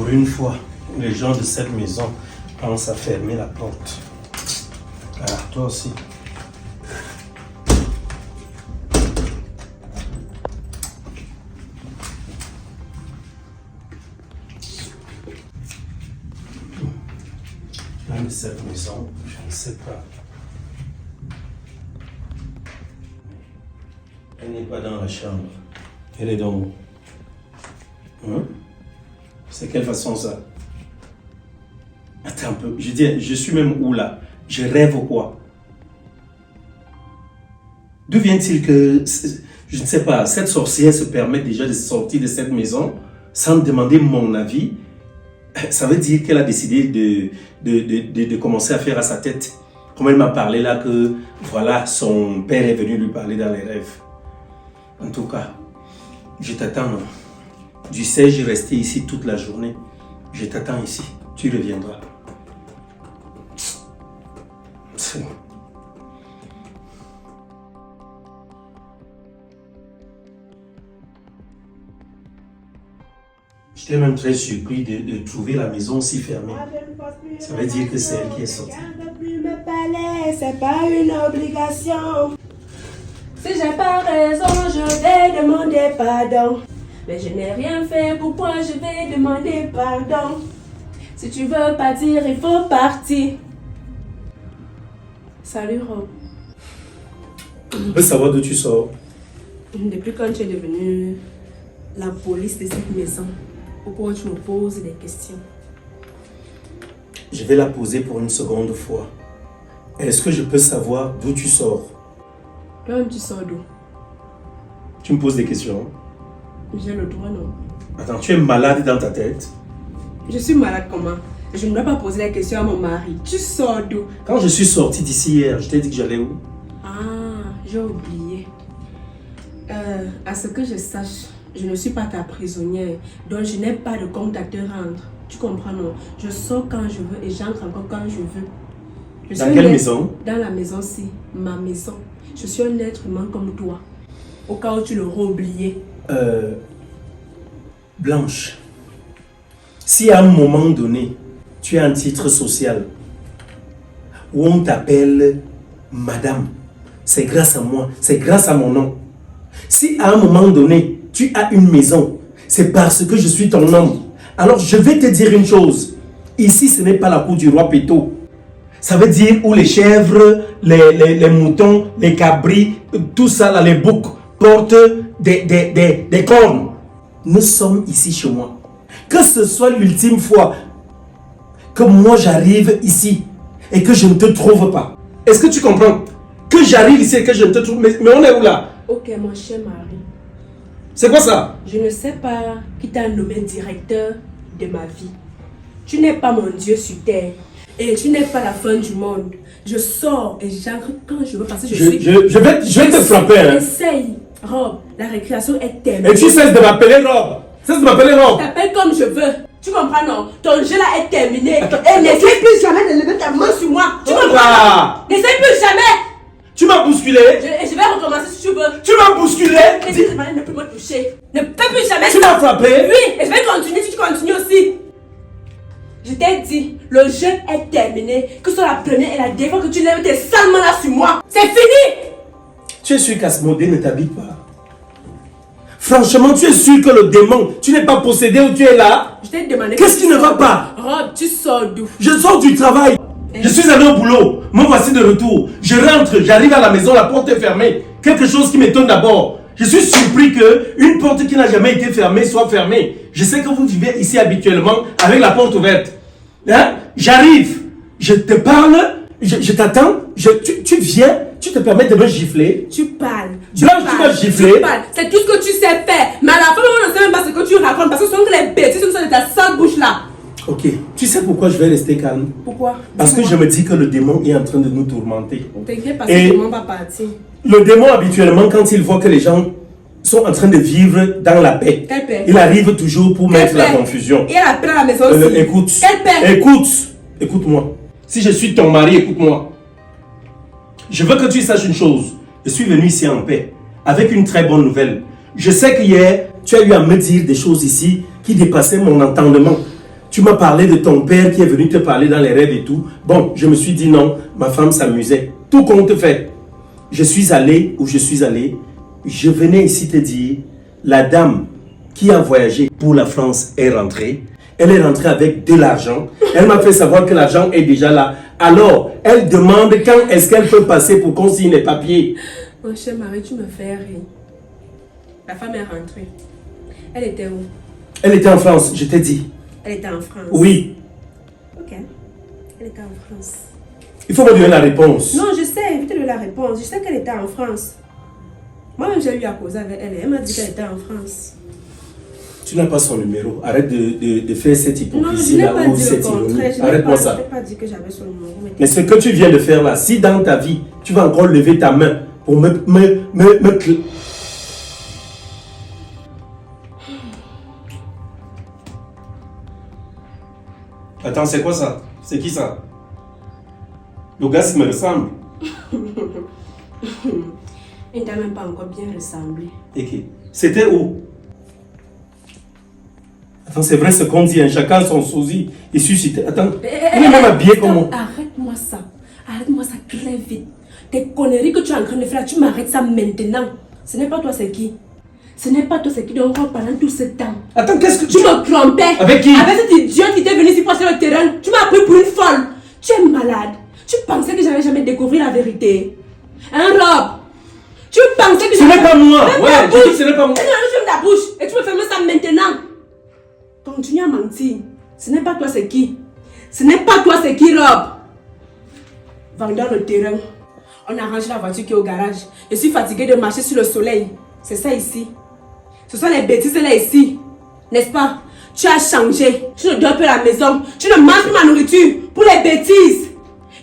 Pour une fois, les gens de cette maison pensent à fermer la porte. Ah, toi aussi. L'un de cette maison, je ne sais pas. Elle n'est pas dans la chambre. Elle est dans où? Hein? C'est quelle façon ça? Attends un peu. Je dis, je suis même où là? Je rêve ou quoi? D'où vient-il que, je ne sais pas, cette sorcière se permet déjà de sortir de cette maison sans me demander mon avis? Ça veut dire qu'elle a décidé de commencer à faire à sa tête. Comme elle m'a parlé là que, voilà, son père est venu lui parler dans les rêves. En tout cas, je t'attends. Du sais, je restais ici toute la journée. Je t'attends ici. Tu reviendras. J'étais même très surpris de trouver la maison si fermée. Ça veut dire que c'est elle qui est sortie. C'est pas une obligation. Si j'ai pas raison, je vais demander pardon. Mais je n'ai rien fait, pourquoi je vais demander pardon? Si tu veux partir, il faut partir. Salut Rob. Je veux savoir d'où tu sors. Depuis quand tu es devenue la police de cette maison, pourquoi tu me poses des questions? Je vais la poser pour une seconde fois. Est-ce que je peux savoir d'où tu sors? Toi-même, tu sors d'où? Tu me poses des questions? J'ai le droit, non? Attends, tu es malade dans ta tête? Je suis malade comment? Je ne dois pas poser la question à mon mari. Tu sors d'où? Quand je suis sorti d'ici hier, je t'ai dit que j'allais où? Ah, j'ai oublié. À ce que je sache, je ne suis pas ta prisonnière, donc je n'ai pas de compte à te rendre. Tu comprends, non? Je sors quand je veux et j'entre encore quand je veux. Dans quelle maison? Dans la maison-ci, ma maison. Je suis un être humain comme toi. Au cas où tu l'aurais oublié. Blanche, si à un moment donné, tu as un titre social où on t'appelle Madame, c'est grâce à moi, c'est grâce à mon nom. Si à un moment donné, tu as une maison, c'est parce que je suis ton homme. Alors je vais te dire une chose. Ici, ce n'est pas la cour du roi Péto. Ça veut dire où les chèvres, les moutons, les cabris, tout ça, là, les boucs, portent des cornes. Nous sommes ici chez moi. Que ce soit l'ultime fois que moi j'arrive ici et que je ne te trouve pas. Est-ce que tu comprends? Que j'arrive ici et que je ne te trouve pas. Mais on est où là? Ok, mon cher mari. C'est quoi ça? Je ne sais pas qui t'a nommé directeur de ma vie. Tu n'es pas mon Dieu sur terre. Et tu n'es pas la fin du monde. Je sors et j'entre quand je veux parce que je vais te frapper. Hein. Essaye. Rob, la récréation est terminée. Et tu cesses de m'appeler Rob. Cesse de m'appeler Rob. Je t'appelle comme je veux. Tu comprends, non? Ton jeu là est terminé. Et n'essaye plus jamais de lever ta main sur moi. Tu comprends? N'essaye plus jamais. Tu m'as bousculé. Je vais recommencer si tu veux. Tu m'as bousculé. Ne peux me toucher. Ne peux plus jamais. Tu m'as frappé. Oui, et je vais continuer si tu continues aussi. Je t'ai dit, le jeu est terminé. Que ce soit la première et la dernière fois que tu lèves tes sales mains là sur moi. C'est fini. Tu es sûr qu'Asmodée ne t'habite pas? Franchement, tu es sûr que le démon, tu n'es pas possédé ou tu es là? Je t'ai demandé. Qu'est-ce qui ne va pas? Rob, tu sors d'où? Je sors du travail. Je suis allé au boulot. Me voici de retour. Je rentre, j'arrive à la maison, la porte est fermée. Quelque chose qui m'étonne d'abord. Je suis surpris qu'une porte qui n'a jamais été fermée soit fermée. Je sais que vous vivez ici habituellement avec la porte ouverte. Hein? J'arrive, je te parle, je t'attends, tu viens, tu te permets de me gifler. Tu parles. Blanche, tu m'as giflé. Tu parles. C'est tout ce que tu sais faire. Mais à la fin, on ne sait même pas ce que tu racontes parce que ce sont que les bêtises comme ça de ta sale bouche là. Ok, tu sais pourquoi je vais rester calme? Pourquoi? Parce que je me dis que le démon est en train de nous tourmenter. T'inquiète pas, le démon va partir. Le démon, habituellement, quand il voit que les gens sont en train de vivre dans la paix, il arrive toujours pour mettre la confusion. Il y a la paix à la maison aussi. Écoute, écoute-moi. Si je suis ton mari, écoute-moi. Je veux que tu saches une chose. Je suis venu ici en paix, avec une très bonne nouvelle. Je sais qu'hier, tu as eu à me dire des choses ici qui dépassaient mon entendement. Tu m'as parlé de ton père qui est venu te parler dans les rêves et tout. Bon, je me suis dit non, ma femme s'amusait. Tout compte fait. Je suis allé où je suis allé. Je venais ici te dire, la dame qui a voyagé pour la France est rentrée. Elle est rentrée avec de l'argent. Elle m'a fait savoir que l'argent est déjà là. Alors, elle demande quand est-ce qu'elle peut passer pour qu'on signe les papiers. Mon cher mari, tu me fais rire. La femme est rentrée. Elle était où? Elle était en France, je t'ai dit. Elle était en France? Oui. Ok. Elle était en France. Il faut me donner la réponse. Non, je sais, évitez de la réponse. Je sais qu'elle était en France. Moi-même, j'ai eu à causer avec elle. Elle m'a dit qu'elle était en France. Tu n'as pas son numéro. Arrête de faire cette hypocrisie là ou cette ironie. Arrête-moi ça. Je n'ai pas dit que j'avais son numéro. Mais ce que tu viens de faire là, si dans ta vie, tu vas encore lever ta main pour me Attends, c'est quoi ça? C'est qui ça? Le gars, il me ressemble. Il t'a même pas encore bien ressemblé. Ok. C'était où? Attends, c'est vrai ce qu'on dit, hein. Chacun son sosie. Il suscite. Attends, il est même habillé comme moi. Arrête-moi ça. Arrête-moi ça très vite. Tes conneries que tu es en train de faire, tu m'arrêtes ça maintenant. Ce n'est pas toi, c'est qui? Ce n'est pas toi, c'est qui donc pendant tout ce temps. Attends, qu'est-ce que tu me trompais? Avec qui? Avec cet idiot qui était venu ici passer le terrain. Tu m'as pris pour une folle. Tu es malade. Tu pensais que j'allais jamais découvrir la vérité. Hein, Rob? Tu pensais que ce n'est pas moi. Ouais, je dis que ce n'est pas moi. Tu fermes ta bouche et tu me fermes ça maintenant. Continue à mentir. Ce n'est pas toi, c'est qui? Ce n'est pas toi, c'est qui, Rob? Vendeur le terrain. On a rangé la voiture qui est au garage. Je suis fatiguée de marcher sur le soleil. C'est ça ici. Ce sont les bêtises là ici. N'est-ce pas? Tu as changé. Tu ne dors plus à la maison. Tu ne manges plus ma nourriture pour les bêtises.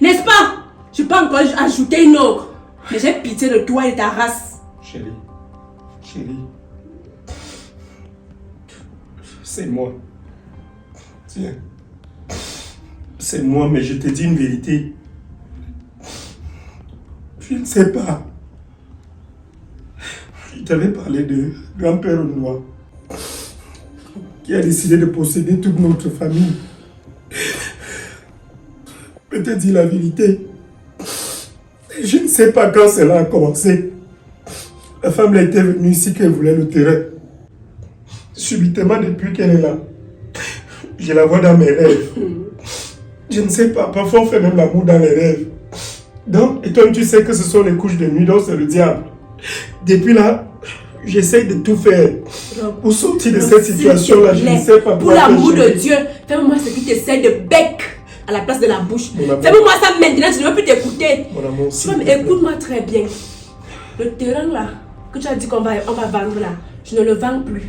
N'est-ce pas? Je peux encore ajouter une autre. Mais j'ai pitié de toi et de ta race. Chérie. C'est moi. Tiens. C'est moi, mais je te dis une vérité. Je ne sais pas. Je t'avais parlé de grand-père Noir qui a décidé de posséder toute notre famille. Je te dis la vérité. Je ne sais pas quand cela a commencé. La femme était venue ici qu'elle voulait le terrain. Subitement, depuis qu'elle est là, je la vois dans mes rêves. Je ne sais pas, parfois on fait même l'amour dans les rêves. Donc, et toi tu sais que ce sont les couches de nuit, donc c'est le diable. Depuis là, j'essaie de tout faire pour sortir de cette situation-là. Je ne sais pas. Pour l'amour de Dieu, fais-moi ce qui t'essaie de bec à la place de la bouche. Fais-moi ça maintenant, je ne veux plus t'écouter. Mon amour, écoute-moi très bien. Le terrain là, que tu as dit qu'on va vendre là, je ne le vends plus.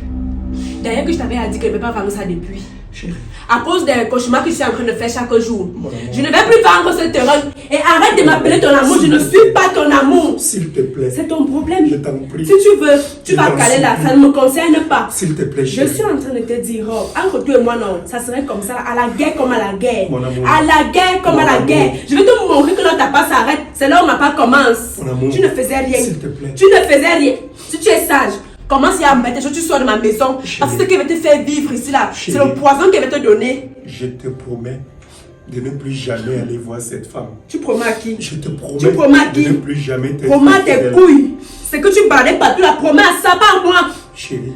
D'ailleurs que je t'avais dit que je ne peux pas vendre ça depuis. Chérie. À cause des cauchemars que je suis en train de faire chaque jour. Je ne vais plus vendre ce terrain. Et arrête de m'appeler ton amour. Je ne suis pas ton amour. S'il te plaît. C'est ton problème. Je t'en prie. Si tu veux, tu vas caler là. Ça ne me concerne pas. S'il te plaît, chérie. Je suis en train de te dire, oh, entre toi et moi, non. Ça serait comme ça, à la guerre comme à la guerre. Mon amour. À la guerre comme à la guerre. Je vais te montrer que notre pas s'arrête. C'est là où ma part commence. Mon amour. Tu ne faisais rien. S'il te plaît. Tu ne faisais rien. Si tu es sage, commence à mettre des choses, tu sors de ma maison. Chérie. Parce que ce qui va te faire vivre ici là, c'est le poison qu'elle va te donner. Je te promets de ne plus jamais aller voir cette femme. Tu promets à qui? Je te promets Tu promets à qui? de ne plus jamais te Promets à tes couilles. C'est que tu parlais partout, la promets à ça, pas à moi. Chérie.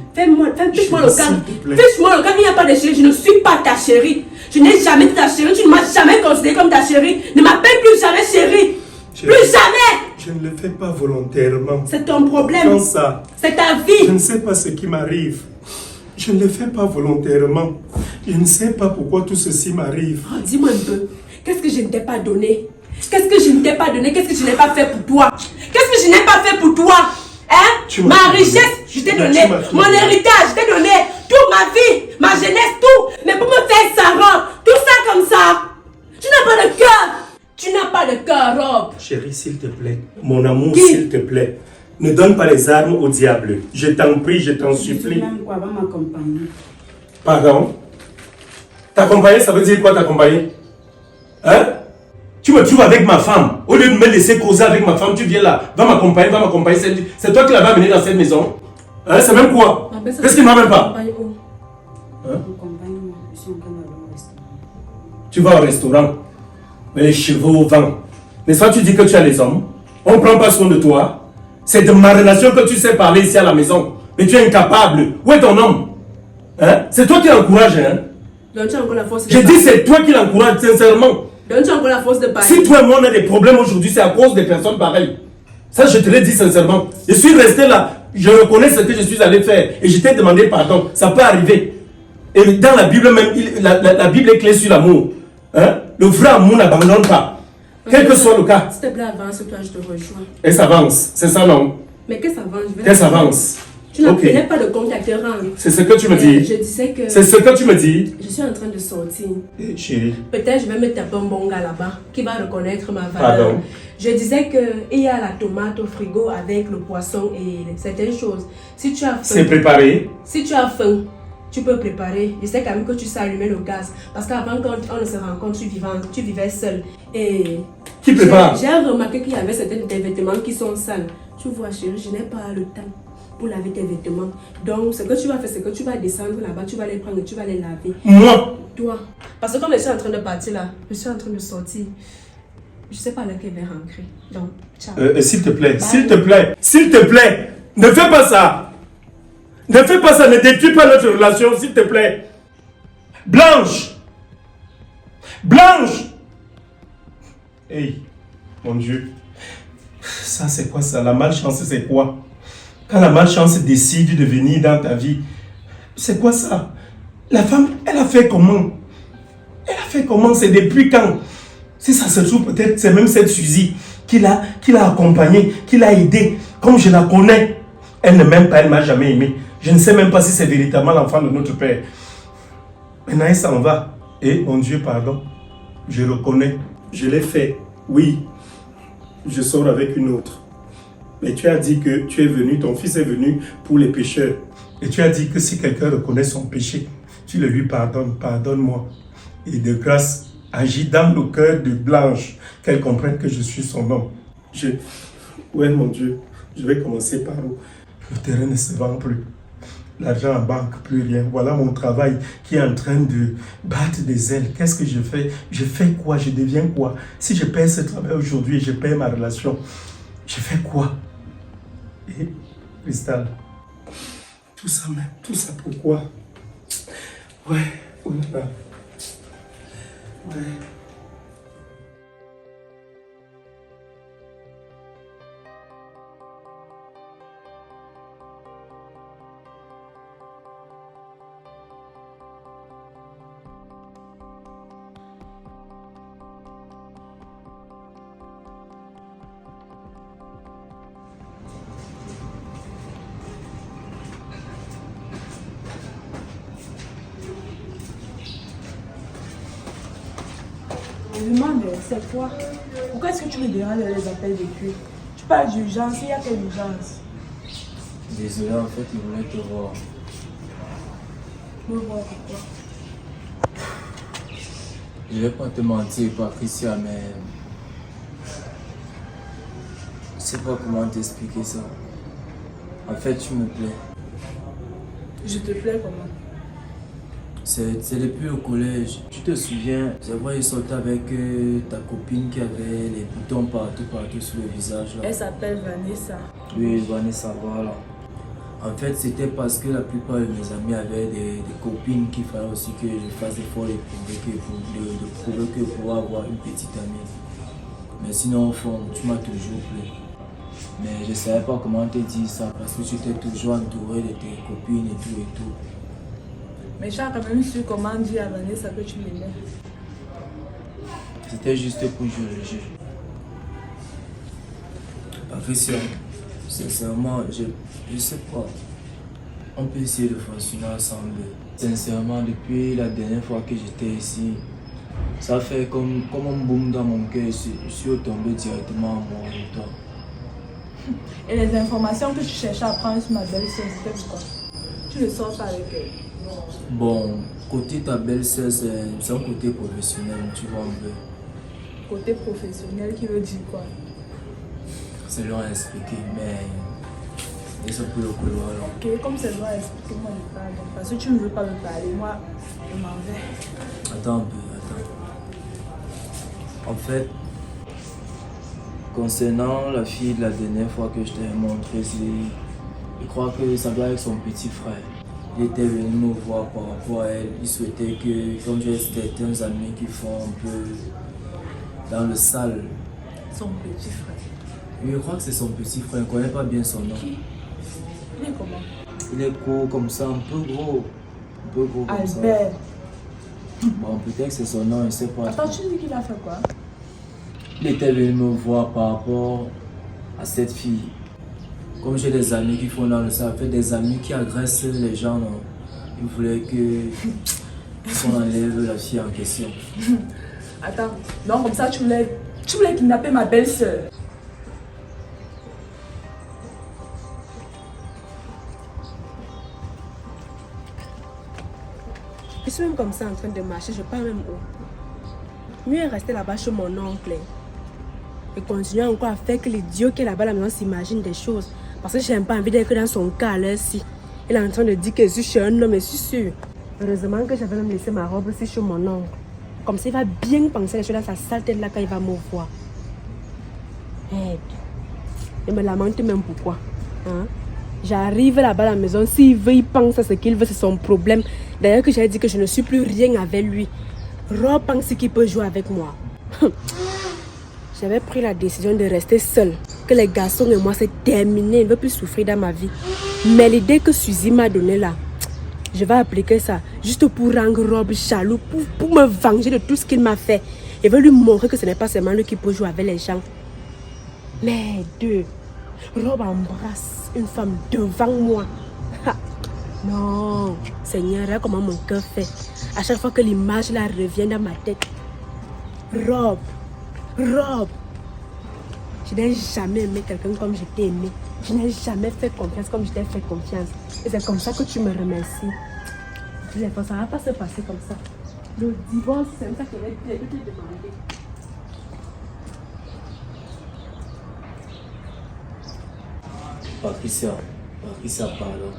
Fiche-moi le cas. s'il te plaît. Fiche-moi le cas, il n'y a pas de chérie. Je ne suis pas ta chérie. Je n'ai jamais été ta chérie. Tu ne m'as jamais considérée comme ta chérie. Ne m'appelle plus jamais chérie. Chérie. Plus jamais. Je ne le fais pas volontairement. C'est ton problème. Comme ça. C'est ta Je vie. ne sais pas ce qui m'arrive. Je ne le fais pas volontairement. Je ne sais pas pourquoi tout ceci m'arrive. Oh, dis-moi un peu. Qu'est-ce que je ne t'ai pas donné? Qu'est-ce que je ne t'ai pas donné? Qu'est-ce que je n'ai pas fait pour toi? Qu'est-ce que je n'ai pas fait pour toi? Hein? Ma richesse, je t'ai donné. Mon héritage, je t'ai donné. Toute ma vie, ma jeunesse, tout. Mais pour me faire ça, Rob, tout ça comme ça. Tu n'as pas de cœur. Tu n'as pas de cœur, Rob. Chérie, s'il te plaît. Mon amour, Qui? s'il te plaît. Ne donne pas les armes au diable. Je t'en prie, je t'en supplie. Quoi, va m'accompagner. Pardon? T'accompagner, ça veut dire quoi t'accompagner? Hein? Tu me trouves avec ma femme. Au lieu de me laisser causer avec ma femme, tu viens là. Va m'accompagner, va m'accompagner. C'est toi qui l'avais amené dans cette maison. Hein? C'est même quoi? Qu'est-ce qu'il m'a même pas? Accompagne-moi, je suis en train d'aller au Tu vas au restaurant, les cheveux au vent. N'est-ce pas, tu dis que tu as les hommes. On ne prend pas soin de toi. C'est de ma relation que tu sais parler ici à la maison. Mais tu es incapable. Où est ton homme? Hein? C'est toi qui l'encourage. Hein? Donc tu as encore la force de Je dis c'est toi qui l'encourage, sincèrement. Donc tu as encore la force de parler. Si toi et moi on a des problèmes aujourd'hui, c'est à cause des personnes pareilles. Ça, je te l'ai dit sincèrement. Je suis resté là. Je reconnais ce que je suis allé faire. Et je t'ai demandé pardon. Ça peut arriver. Et dans la Bible même, la Bible est claire sur l'amour. Hein? Le vrai amour n'abandonne pas. Quel que soit le cas. S'il te plaît, avance-toi, je te rejoins. Et ça avance. C'est ça, non? Mais qu'est-ce que ça avance? Qu'est-ce que ça avance? Tu n'as pas de compte à te rendre. C'est ce que tu me dis. Je disais que... C'est ce que tu me dis. Je suis en train de sortir. Chérie. Peut-être je vais me taper un bon gars là-bas qui va reconnaître ma valeur. Pardon. Je disais qu'il y a la tomate au frigo avec le poisson et certaines choses. Si tu as faim... C'est préparé. Si tu as faim, tu peux préparer. Je sais quand même que tu sais allumer le gaz. Parce qu'avant, quand on se rencontre, tu vivais seul. Et qui prépare? J'ai remarqué qu'il y avait certains des vêtements qui sont sales. Tu vois, chérie, je n'ai pas le temps pour laver tes vêtements. Donc, ce que tu vas faire, c'est que tu vas descendre là-bas, tu vas les prendre et tu vas les laver. Moi? Toi. Parce que comme je suis en train de partir là, je suis en train de sortir. Je ne sais pas laquelle va rentrer. Donc, ciao. S'il te plaît, Bye. s'il te plaît, s'il te plaît, ne fais pas ça. Ne fais pas ça, ne détruis pas notre relation, s'il te plaît. Blanche! Blanche! Hey, mon Dieu. Ça, c'est quoi ça? La malchance, c'est quoi? Quand la malchance décide de venir dans ta vie, c'est quoi ça? La femme, elle a fait comment? Elle a fait comment? C'est depuis quand? Si ça se trouve, peut-être c'est même cette Suzy qui l'a accompagnée, qui l'a aidée. Comme je la connais, elle ne m'aime pas, elle ne m'a jamais aimé. Je ne sais même pas si c'est véritablement l'enfant de notre père. Maintenant, elle s'en va. Et mon Dieu, pardon, je reconnais. Je l'ai fait, oui. Je sors avec une autre. Mais tu as dit que tu es venu, ton fils est venu pour les pécheurs. Et tu as dit que si quelqu'un reconnaît son péché, tu le lui pardonnes. Pardonne-moi. Et de grâce, agis dans le cœur de Blanche, qu'elle comprenne que je suis son homme. Ouais, mon Dieu, je vais commencer par où? Le terrain ne se vend plus. L'argent en banque, plus rien. Voilà mon travail qui est en train de battre des ailes. Qu'est-ce que je fais? Je fais quoi? Je deviens quoi? Si je perds ce travail aujourd'hui et je perds ma relation, je fais quoi? Et Cristal, tout ça même, tout ça pourquoi? Ouais, voilà. Ouais. Je me demande, c'est quoi? Pourquoi est-ce que tu me déranges les appels depuis? Tu parles d'urgence, il y a quelle urgence? Désolé, en fait, il voulait te voir. Me voir pourquoi? Je vais pas te mentir, Patricia, mais... Je sais pas comment t'expliquer ça. En fait, tu me plais. Je te plais comment? C'est depuis au collège. Tu te souviens, j'ai voyé sortir avec ta copine qui avait les boutons partout sur le visage. Là. Elle s'appelle Vanessa. Oui, Vanessa, voilà. En fait, c'était parce que la plupart de mes amis avaient des copines qu'il fallait aussi que je fasse l'effort de prouver que pour avoir une petite amie. Mais sinon, au fond, tu m'as toujours plu. Mais je ne savais pas comment te dire ça parce que tu étais toujours entouré de tes copines et tout et tout. Mais tu as quand même su comment dire à Vanessa que tu l'aimais. C'était juste pour juger. Patricia, sincèrement, je sais pas. On peut essayer de fonctionner ensemble. Sincèrement, depuis la dernière fois que j'étais ici, ça fait comme un boom dans mon cœur. Je suis tombé directement amoureux de toi. Et les informations que tu cherchais à prendre sur ma belle-sœur, c'était pourquoi? Tu ne sors pas avec elle. Bon, côté ta belle-sœur, c'est un côté professionnel, tu vois un peu. Côté professionnel, qui veut dire quoi? C'est long à expliquer, mais c'est un peu le couloir là. Ok, comme c'est long à expliquer, moi je parle. Donc, parce que tu ne veux pas me parler, moi je m'en vais. Attends un peu, attends. En fait, concernant la fille de la dernière fois que je t'ai montré, je crois que ça doit être son petit frère. Il était venu me voir par rapport à elle. Il souhaitait que, comme j'ai certains amis qui font un peu dans le sale. Son petit frère. Je crois que c'est son petit frère, je ne connais pas bien son nom. Qui? Il est comment? Il est court comme ça, un peu gros. Un peu gros comme ça. Albert. Bon, peut-être que c'est son nom, je ne sais pas. Attends, tu dis qu'il a fait quoi? Il était venu me voir par rapport à cette fille. Comme j'ai des amis qui font dans le sale, en fait des amis qui agressent les gens, non? Ils voulaient qu'on enlève la fille en question. Attends, non, comme ça tu voulais kidnapper ma belle-sœur. Je suis même comme ça en train de marcher, je pars même où? Mieux est rester là-bas chez mon oncle et continuer encore à faire que l'idiot qui est là-bas à la maison s'imagine des choses. Parce que j'ai pas envie d'être dans son cas là-ci. Il est en train de dire que je suis chez un homme et je suis sûre. Heureusement que j'avais même laissé ma robe aussi chez mon oncle. Comme ça, il va bien penser les choses dans sa sale tête là quand il va me voir. Hey. Je me lamente même pourquoi. Hein? J'arrive là-bas à la maison, s'il veut, il pense à ce qu'il veut, c'est son problème. D'ailleurs que j'ai dit que je ne suis plus rien avec lui. Rob pense qu'il peut jouer avec moi. J'avais pris la décision de rester seule. Que les garçons et moi, c'est terminé. Je ne veux plus souffrir dans ma vie. Mais l'idée que Suzy m'a donnée là, je vais appliquer ça juste pour rendre Rob jaloux, pour me venger de tout ce qu'il m'a fait. Je veux lui montrer que ce n'est pas seulement lui qui peut jouer avec les gens. Mais deux, Rob embrasse une femme devant moi. Ha. Non, Seigneur, regarde comment mon cœur fait. À chaque fois que l'image là revient dans ma tête. Rob. Je n'ai jamais aimé quelqu'un comme je t'ai aimé. Je n'ai jamais fait confiance comme je t'ai fait confiance. Et c'est comme ça que tu me remercies. Ça ne va pas se passer comme ça. Le divorce, c'est ça que je vais te demander. Patricia, pardon.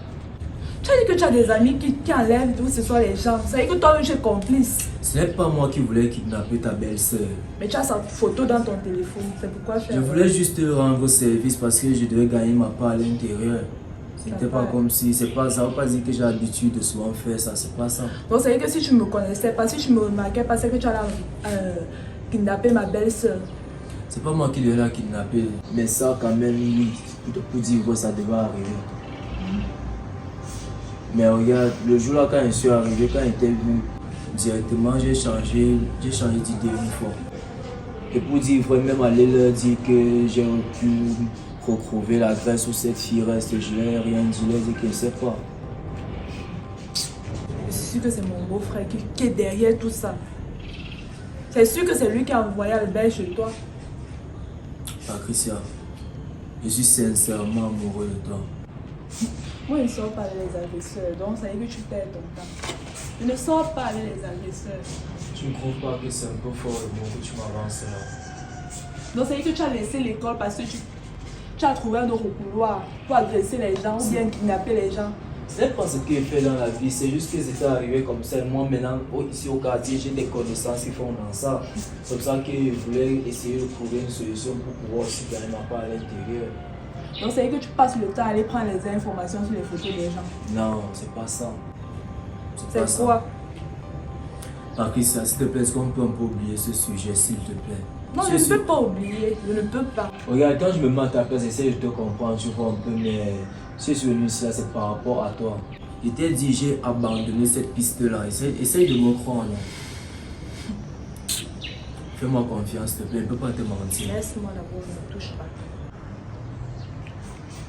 Tu as dit que tu as des amis qui enlèvent d'où ce soit les gens. Ça veut dire que toi-même tu es complice. Ce n'est pas moi qui voulais kidnapper ta belle-sœur. Mais tu as sa photo dans ton téléphone. C'est pourquoi Je voulais juste te rendre service parce que je devais gagner ma part à l'intérieur. C'était pas comme si, c'est pas ça, on va pas dire que j'ai l'habitude de souvent faire ça, c'est pas ça. Donc c'est que si tu me connaissais pas, si tu me remarquais pas, c'est que tu allais kidnapper ma belle-sœur. C'est pas moi qui devais la kidnapper, mais ça quand même, oui, pour dire que ça devait arriver. Mais regarde, le jour là quand je suis arrivé, quand j'étais venu, directement j'ai changé d'idée une fois. Et pour dire vrai, même aller leur dire que j'ai pu retrouver la grâce où cette fille reste, je n'ai rien dit, je leur dit que je ne sais pas. Je suis sûr que c'est mon beau-frère qui est derrière tout ça. C'est sûr que c'est lui qui a envoyé Albert chez toi. Patricia, je suis sincèrement amoureux de toi. Moi, je ne sors pas avec les agresseurs, donc ça veut dire que tu perds ton temps. Je ne sors pas avec les agresseurs. Tu ne trouves pas que c'est un peu fort le mot que tu m'avances là? Donc ça veut dire que tu as laissé l'école parce que tu as trouvé un autre couloir pour agresser les gens ou bien kidnapper les gens. C'est pas ce que j'ai fait dans la vie, c'est juste que c'était arrivé comme ça. Moi maintenant, ici au quartier, j'ai des connaissances qui font dans ça. C'est pour ça que je voulais essayer de trouver une solution pour pouvoir aussi gagner ma part à l'intérieur. Donc c'est que tu passes le temps à aller prendre les informations sur les photos des gens. Non, c'est pas ça. C'est quoi? Patricia, s'il te plaît, est-ce qu'on peut un peu oublier ce sujet, s'il te plaît? Non, je ne peux pas oublier, je ne peux pas. Regarde, quand je me mets à ta place, j'essaie de te comprendre, tu vois un peu, mais si je suis venu ici, c'est par rapport à toi. Je t'ai dit, j'ai abandonné cette piste-là. Essaye de me croire, non? Fais-moi confiance, s'il te plaît, je ne peux pas te mentir. Laisse-moi d'abord, ne me touche pas.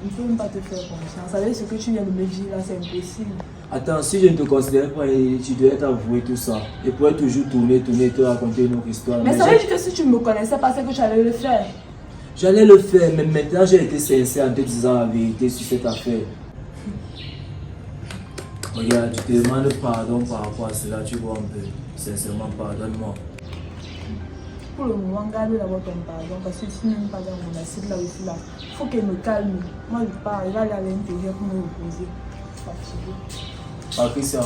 Je ne peux même pas te faire confiance. Avec ce que tu viens de me dire là, c'est impossible. Attends, si je ne te considère pas, tu devais t'avouer tout ça. Je pourrais toujours tourner, te raconter une autre histoire. Mais ça veut dire que si tu ne me connaissais pas, c'est que tu allais le faire. J'allais le faire, mais maintenant j'ai été sincère en te disant la vérité sur cette affaire. Regarde, je te demande pardon par rapport à cela, tu vois un peu. Sincèrement, pardonne-moi. Pour le moment, garde d'abord ton pardon, parce que si même pas dans mon assiette là aussi là, il faut qu'elle me calme. Moi je pars, il va aller à l'intérieur pour me reposer. Fatigué. Patricia,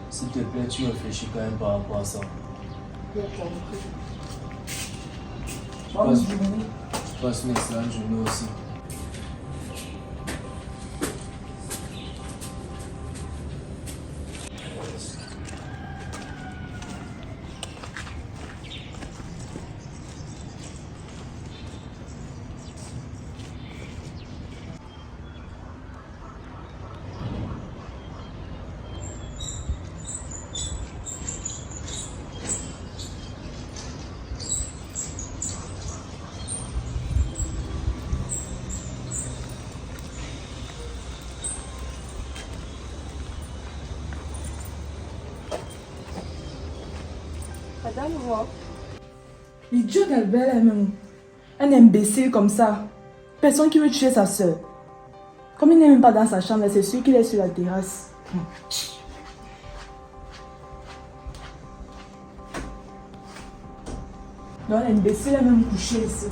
s'il te plaît, tu réfléchis quand même par rapport à ça. J'ai compris. Passe. Bonne journée. Passe une excellente journée aussi. Madame, moi. L'idiot d'Albert est même un imbécile comme ça. Personne qui veut tuer sa soeur. Comme il n'est même pas dans sa chambre, c'est sûr qu'il est sur la terrasse. Donc l'imbécile est même couché ici.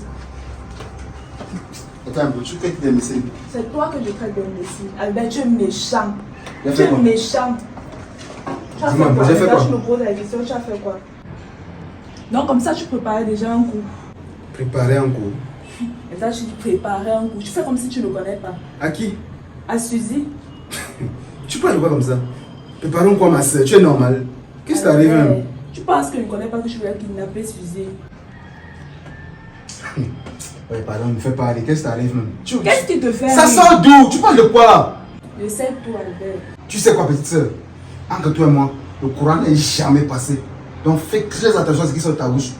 Attends un peu, tu traites d'imbécile. C'est toi que je traite d'imbécile. Albert, tu es méchant. J'ai Tu fait es quoi? méchant. Tu as Dis-moi, fait quoi? j'ai fait Là, quoi? tu me poses la question, tu as fait quoi? Donc comme ça, tu préparais déjà un coup. Préparer un coup. Et ça, tu préparais un coup. Tu fais comme si tu ne connais pas. À qui? À Suzy. Tu parles quoi comme ça? Préparons quoi ma soeur? Tu es normal. Qu'est-ce qui t'arrive Albert, même? tu penses que je ne connais pas que je vais kidnapper Suzy? Ouais, pardon, ne me fais pas aller. Qu'est-ce qui t'arrive même? Qu'est-ce qui te fait Ça rire? sort d'où? Tu parles de quoi là? Je sais tout, Albert. Tu sais quoi, petite soeur? Entre toi et moi, le courant n'est jamais passé. Donc fais très attention à ce qui sort de ta bouche.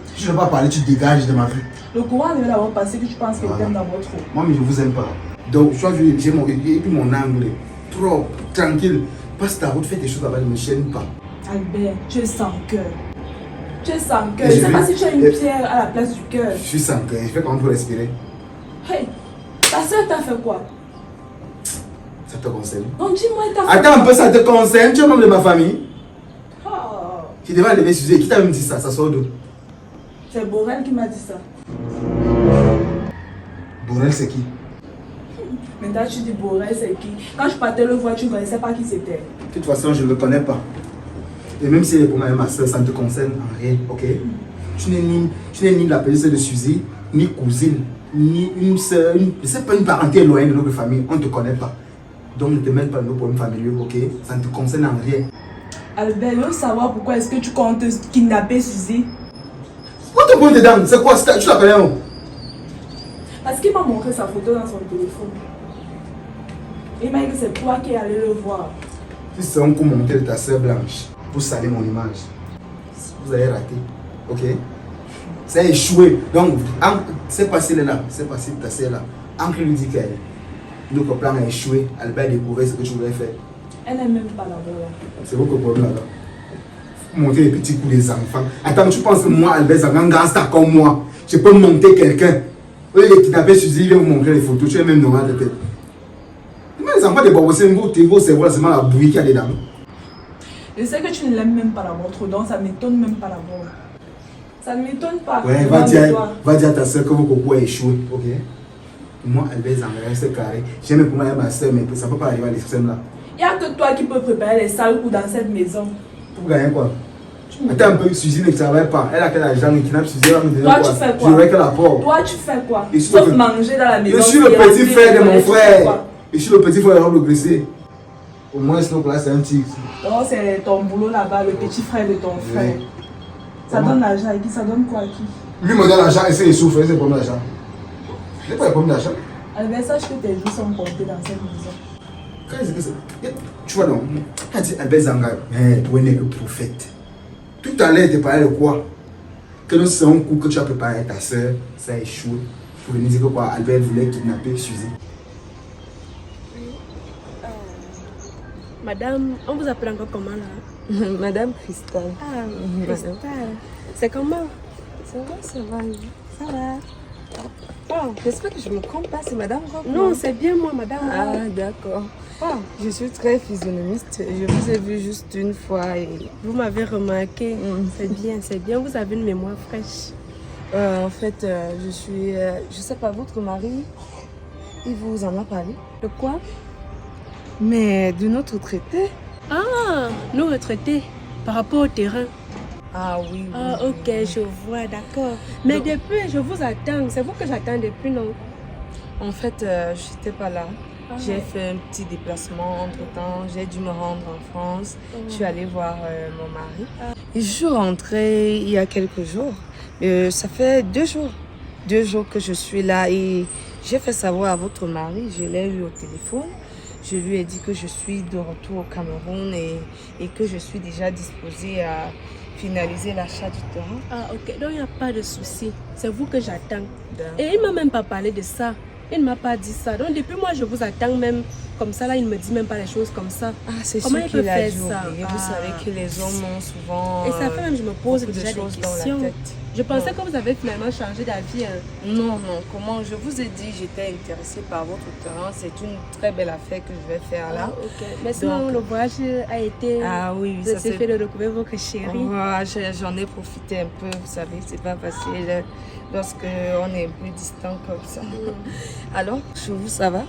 Si tu ne veux pas parler, tu dégages de ma vie. Le courant devait d'abord passer que tu penses que Voilà. t'aimes d'abord trop. Moi, mais je vous aime pas. Donc, je crois que j'ai mon, et puis mon angle. Trop tranquille. Passe ta route, fais tes choses là-bas, ne me chaîne pas. Albert, tu es sans cœur. Tu es sans cœur. Et Je je sais pas vais- si tu as une et- pierre à la place du cœur. Je suis sans cœur. Je fais comment pour respirer. Hey, ta soeur t'a fait quoi? Ça te concerne. Donc dis-moi, elle t'a fait Attends un quoi? peu, ça te concerne. Tu es membre de ma famille. Oh, Tu devais lever Suzy. Qui t'a même dit ça? Ça sort d'où? c'est Borel qui m'a dit ça. Borel, c'est qui? Maintenant tu dis Borel, c'est qui? Quand je partais le voir, tu ne connaissais pas qui c'était. De toute façon, je ne le connais pas. Et même si elle est pour moi et ma soeur, ça ne te concerne en rien, ok? Tu n'es ni la petite soeur de Suzy, ni cousine, ni une soeur, c'est pas une parenté éloignée de notre famille, on ne te connaît pas. Donc ne te mêle pas de nos problèmes familiaux, ok? Ça ne te concerne en rien. Albert, je veux savoir pourquoi est-ce que tu comptes kidnapper Suzy? Pourquoi te pointes dedans? C'est quoi? Tu la connais où? Parce qu'il m'a montré sa photo dans son téléphone. Il m'a dit que c'est toi qui es allé le voir. Si c'est un coup monté de ta soeur blanche pour salir mon image, vous avez raté, ok? Ça a échoué. Donc, c'est passé là, c'est passé ta soeur là. Ancre lui dit que notre plan a échoué. Albert a découvert ce que tu voulais faire. Elle n'est même pas là-bas. C'est votre problème là. Monter les petits coups des enfants. Attends, tu penses que moi, Albert, c'est un gangster comme moi. Je peux monter quelqu'un. Vous les kidnapper Suzy, il vient vous montrer les photos. Tu es même normal de tête. Mais les enfants de Bobo, c'est un beau cerveau, c'est seulement la bouillie qu'il y a dedans. Je sais que tu ne l'aimes même pas la montre, donc ça ne m'étonne même pas la voir. Ça ne m'étonne pas. Ouais, Devant de toi. va dire à ta soeur que vos cocos a échoué, ok? Moi, Albert, ça reste carré. J'aime pour moi et ma soeur, mais ça ne peut pas arriver à l'extrême là. Il n'y a que toi qui peux préparer les sales coups dans cette maison. Pour gagner quoi? Attends un peu, Suzy ne travaille pas. Elle a quel argent, il kidnappe Suzy, elle va me donner Toi, quoi? tu fais quoi? Je voudrais qu'elle apporte. Toi, tu fais quoi? Et si Sauf le- manger dans la maison. Je suis le et petit rentrer, frère de tu mon fais frère. quoi? Je suis le petit frère de l'homme blessé. Au moins, sinon, là, c'est un tigre. Donc, c'est ton boulot là-bas, le petit frère de ton frère. Ça Comment? donne l'argent à qui? Ça donne quoi à qui? Lui me donne l'argent et c'est souffre, c'est le problème d'argent. Il n'y a pas de problème d'argent. Albert, sache que tes jours sont comptés dans cette maison. Quand est-ce que c'est? Tu vois, non? Quand tu dis Albert Zanga, toi, n'est le prophète. Tout à l'heure, tu parlais de quoi? Que c'est un coup que tu as préparé avec ta soeur, ça a échoué. Pour venir dire que quoi, Albert voulait kidnapper Suzy. Madame, on vous appelle encore comment là? Madame Cristal. Ah, Madame. Cristal. C'est comment? Ça va, ça va. Ça va. Bon, j'espère que je me trompe pas, c'est Madame Rock. Non, c'est bien moi, madame. Ah, d'accord. Bon, je suis très physionomiste. Je vous ai vu juste une fois et... Vous m'avez remarqué. Mm. C'est bien. Vous avez une mémoire fraîche. En fait, je suis... je sais pas, votre mari, il vous en a parlé. De quoi? Mais de notre traité. Ah, nous retraités par rapport au terrain. Ah oui. Ah, ok, je vois, d'accord. Mais depuis, je vous attends. C'est vous que j'attends depuis, non? En fait, je n'étais pas là. J'ai fait un petit déplacement entre-temps. J'ai dû me rendre en France. Je suis allée voir mon mari. Et je suis rentrée il y a quelques jours. Ça fait 2 jours. 2 jours que je suis là et j'ai fait savoir à votre mari. Je l'ai eu au téléphone. Je lui ai dit que je suis de retour au Cameroun et que je suis déjà disposée à finaliser l'achat du terrain. Ah, ok. Donc, il n'y a pas de souci. C'est vous que j'attends. Et il ne m'a même pas parlé de ça. Il ne m'a pas dit ça. Donc, depuis moi, je vous attends même comme ça. Là, il ne me dit même pas les choses comme ça. Ah, c'est Comment sûr il peut qu'il a faire dû ça? oublier. Vous savez que les hommes ont souvent... Et ça fait même, je me pose beaucoup de déjà des choses dans la questions. tête. Je pensais que vous avez finalement changé d'avis. Hein. Non, comment je vous ai dit, j'étais intéressée par votre terrain. C'est une très belle affaire que je vais faire là. Ah, ok. Mais sinon, le voyage a été... Ah oui, Vous avez fait de découvrir votre chérie. J'en ai profité un peu, vous savez, c'est pas facile lorsque on est un peu distant comme ça. Alors, chez vous, ça va?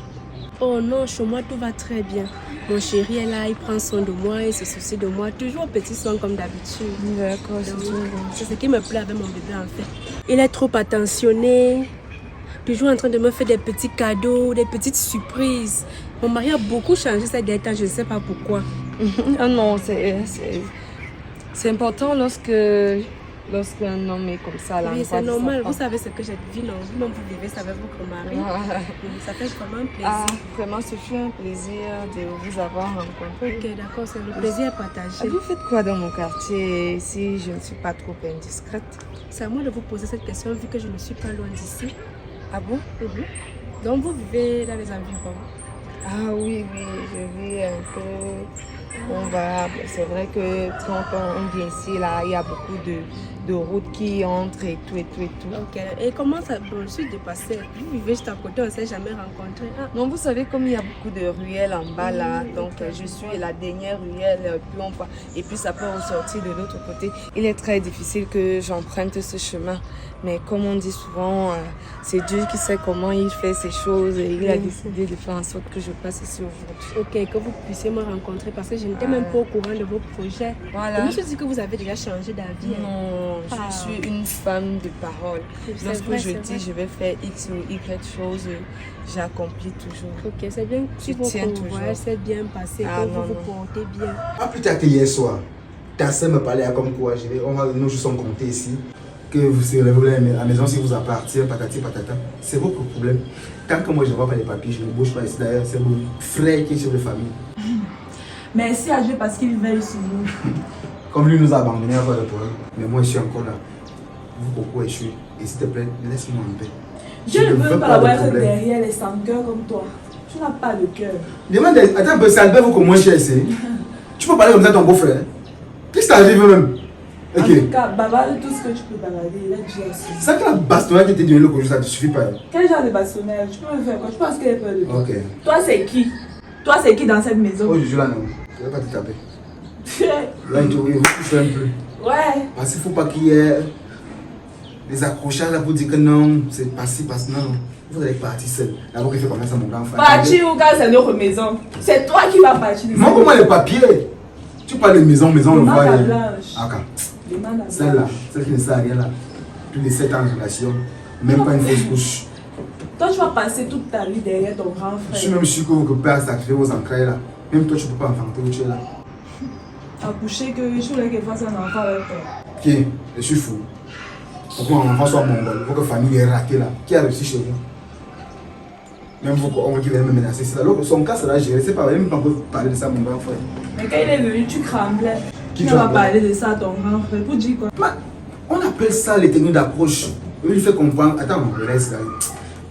Oh non, chez moi, tout va très bien. Mon chéri est là, il prend soin de moi, il se soucie de moi. Toujours petit soin comme d'habitude. D'accord, c'est ce qui me plaît avec mon bébé en fait. Il est trop attentionné, toujours en train de me faire des petits cadeaux, des petites surprises. Mon mari a beaucoup changé ces derniers temps, je ne sais pas pourquoi. Ah non, c'est important lorsqu'un homme est comme ça. Là, oui, c'est normal. Vous savez ce que j'ai vu, non? Vous-même, vous vivez ça avec votre mari. Ça fait vraiment un plaisir. Ah, vraiment, ce fut un plaisir de vous avoir rencontré. Ok, d'accord, c'est le plaisir partagé. Vous faites quoi dans mon quartier si je ne suis pas trop indiscrète? C'est à moi de vous poser cette question vu que je ne suis pas loin d'ici. Ah bon? Donc, vous vivez dans les environs? Ah oui, je vis un peu... C'est vrai que quand on vient ici, là, il y a beaucoup de routes qui entrent et tout. Ok. Et comment ça... Bon, je suis dépassée. Vous vivez juste à côté, on ne s'est jamais rencontrés. Ah. Non, vous savez, comme il y a beaucoup de ruelles en bas, là, donc je suis la dernière ruelle, et puis ça peut ressortir de l'autre côté. Il est très difficile que j'emprunte ce chemin. Mais comme on dit souvent, c'est Dieu qui sait comment il fait ces choses et il a décidé de faire en sorte que je passe ici aujourd'hui. Ok, que vous puissiez me rencontrer parce que je n'étais même pas au courant de vos projets. Voilà. Je me suis dit que vous avez déjà changé d'avis. Non, je suis une femme de parole. Lorsque je dis je vais faire X ou Y chose, j'accomplis toujours. Ok, c'est bien si votre voyage s'est bien passé, que vous vous portez bien. Ah, plus tard que hier soir, ta soeur me parlait comme quoi, nous juste en compter ici. Que vous serez à la maison si vous appartient, patati patata, c'est votre problème. Tant que moi je ne vois pas les papiers, je ne bouge pas ici. D'ailleurs, c'est mon frère qui est chef de famille. Merci à Dieu parce qu'il veille sur nous. Comme lui nous a abandonnés à cause de problème. Mais moi je suis encore là. Vous beaucoup échoué. Et s'il te plaît, laisse-moi en paix. Je ne veux pas avoir derrière les sans cœur comme toi. Tu n'as pas de cœur. Demande, attends un peu, c'est Albert vous comment cher ici. Tu peux parler comme ça à ton beau-frère. Qu'est-ce que t'arrive même? En tout cas, bavale tout ce que tu peux balader, là tu as su. C'est que la bastonnage qui était donné le coach, ça ne suffit pas. Quel genre de bastonnage? Tu peux me faire quoi? Tu penses qu'elle est peur de toi? Ok. Toi c'est qui? Toi c'est qui dans cette maison? Oh, je suis là, non. Je ne vais pas te taper. Là, il faut toucher un peu. Ouais. Parce qu'il ne faut pas qu'il y ait des accrochages là pour dire que non, c'est passé, non. Vous allez partir seul. D'abord, il fait comme ça, mon grand frère. Partir ou quand c'est notre maison? C'est toi qui vas partir. Moi, comment les papiers? Tu parles de maison, on le voit. Ah, celle-là, celle qui ne sert à rien là. Plus de 7 ans de relation, même pas une fausse couche. Toi, tu vas passer toute ta vie derrière ton grand frère. Je suis même sûr que votre père a sacrifié vos entrailles là. Même toi, tu ne peux pas enfanter où tu es là. Accoucher que je voulais qu'elle fasse un enfant avec toi. Qui? Je suis fou. Pourquoi un enfant soit mongol? Votre famille est ratée là. Qui a réussi chez vous? Même vous, on qui vient me menacer. C'est alors que son cas sera géré. C'est pas même pas pour parler de ça, mon grand frère. Mais quand il est venu, tu tremblais. Tu vas parler de ça à ton grand frère. Pour dire quoi? On appelle ça les techniques d'approche. Il lui fait comprendre. Attends, mon reste là.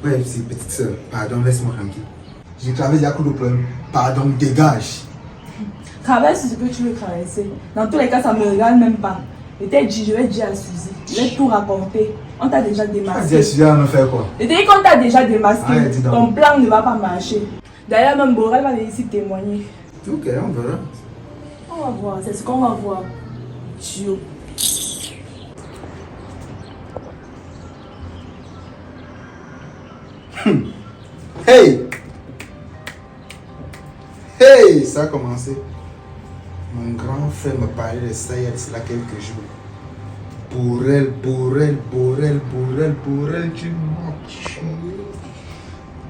Ouais, c'est petite soeur. Pardon, laisse-moi tranquille. J'ai traversé à coup de problème. Pardon, dégage. Traverse ce que tu veux traverser. Dans tous les cas, ça ne me regarde même pas. Je t'ai dit, je vais dire à Suzy. Je vais tout raconter. On t'a déjà démasqué. Ah, Suzy, on me fait quoi? Je t'ai dit qu'on t'a déjà démasqué. Ah, ton plan ne va pas marcher. D'ailleurs, même Borel va venir ici témoigner. Ok, on verra. On va voir, c'est ce qu'on va voir. Dieu. Hey! Hey! Ça a commencé. Mon grand frère me parlait de ça il y a quelques jours. Borel, tu m'as tué.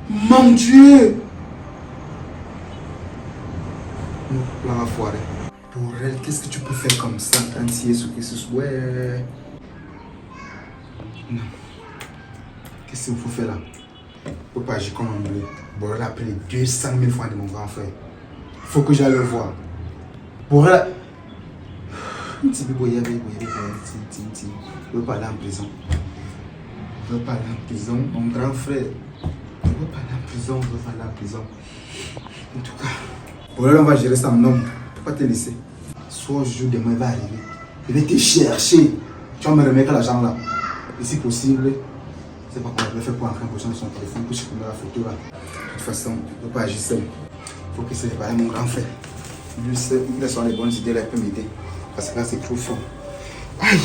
Mon Dieu! Non, là, on va foirer. Borel, qu'est-ce que tu peux faire comme ça, entier sur que ce soit? Ouais. Non. Qu'est-ce qu'il faut faire là? Je ne peux pas agir comme un bleu. Borel a pris 200 000 francs de mon grand frère. Il faut que j'aille le voir. Borel. Je ne veux pas aller en prison. Je veux pas aller en prison. Mon grand frère. Je veux pas aller en prison. En tout cas. Borel, on va gérer ça, mon homme. Pourquoi te laisser? Soit je joue demain, il va arriver. Il va te chercher. Tu vas me remettre l'argent là. Et si possible, je ne sais pas comment je vais faire pour entrer en possession de son téléphone pour supprimer la photo là. De toute façon, je ne peux pas agir seul. Il faut que c'est réparé mon grand frère. Lui seul, il a sur les bonnes idées là, il peut m'aider. Parce que là, c'est trop fort. Aïe!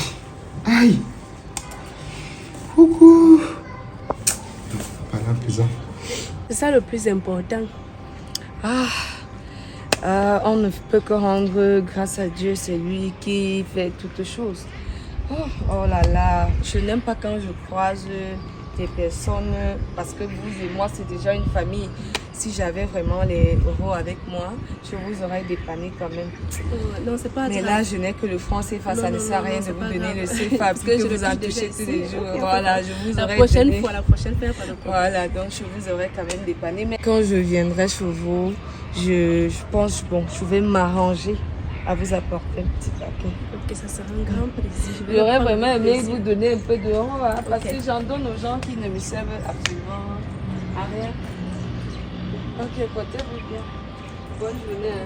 Aïe! Coucou! Pas là, prison. C'est ça le plus important. On ne peut que rendre grâce à Dieu, c'est lui qui fait toutes choses. Oh là là, je n'aime pas quand je croise des personnes parce que vous et moi c'est déjà une famille. Si j'avais vraiment les euros avec moi, je vous aurais dépanné quand même. Non, c'est pas mais grave. là, je n'ai que le franc CFA, ça ne sert à rien de vous donner le CFA parce que vous en touchez tous les jours. Voilà, je vous aurais La prochaine donné. fois, pas de problème. Voilà, donc je vous aurais quand même dépanné. Mais quand je viendrai chez vous, je pense, bon, je vais m'arranger à vous apporter un petit paquet. Ok, ça sera un grand plaisir. J'aurais vraiment aimé vous donner un peu d'euros parce que j'en donne aux gens qui ne me servent absolument à rien. Ok, portez-vous bien. Bonne journée.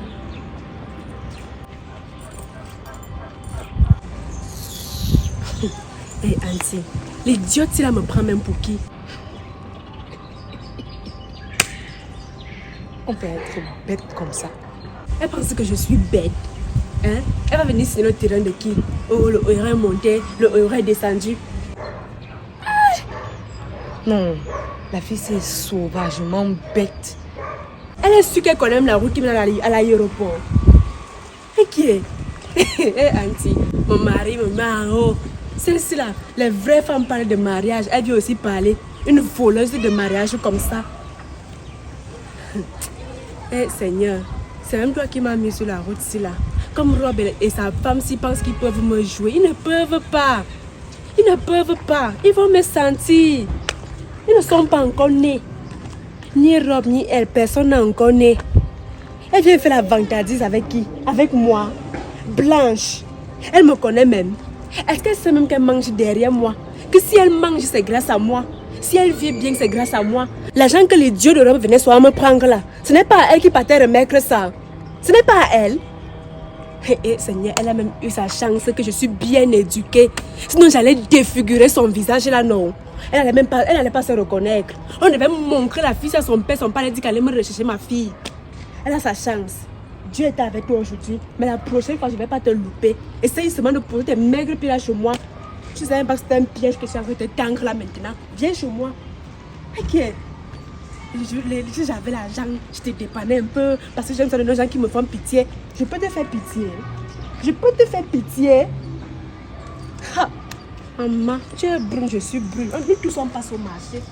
Hé, Auntie, l'idiote, il me prend même pour qui? On peut être bête comme ça. Elle pense que je suis bête. Hein? Elle va venir sur le terrain de qui? Oh, le héros est monté, le héros est descendu. Non, la fille c'est sauvagement bête. Elle est sûre qu'elle connaît même la route qui mène à l'aéroport. Et qui est? Hé, Auntie, mon mari me met en haut. Celle-ci là, les vraies femmes parlent de mariage. Elle vient aussi parler. Une voleuse de mariage comme ça. Eh Seigneur, c'est même toi qui m'as mis sur la route ici là. Comme Rob et sa femme s'ils pensent qu'ils peuvent me jouer, ils ne peuvent pas. Ils ne peuvent pas. Ils vont me sentir. Ils ne sont pas encore nés. Ni Rob ni elle, personne n'a encore né. Elle vient faire la vantardise avec qui? Avec moi. Blanche. Elle me connaît même. Est-ce qu'elle sait même qu'elle mange derrière moi? Que si elle mange, c'est grâce à moi. Si elle vit bien, c'est grâce à moi. L'argent que les dieux de Rob venaient soit me prendre là, ce n'est pas à elle qui partait remettre ça. Ce n'est pas à elle. Et Seigneur, elle a même eu sa chance que je suis bien éduquée. Sinon, j'allais défigurer son visage là, non. Elle n'allait pas se reconnaître. On devait montrer la fille à son père. Son père a dit qu'elle allait me rechercher ma fille. Elle a sa chance. Dieu était avec toi aujourd'hui. Mais la prochaine fois, je ne vais pas te louper. Essaye seulement de poser tes maigres pieds là chez moi. Tu sais pas que c'est un piège que je suis en train de te tendre là maintenant. Viens chez moi. Ok. Si j'avais l'argent, je te dépannais un peu. Parce que j'aime ça de nos gens qui me font pitié. Je peux te faire pitié. Je peux te faire pitié. Ha. Maman, tu es brune, je suis brune. Nous tous on passe au marché.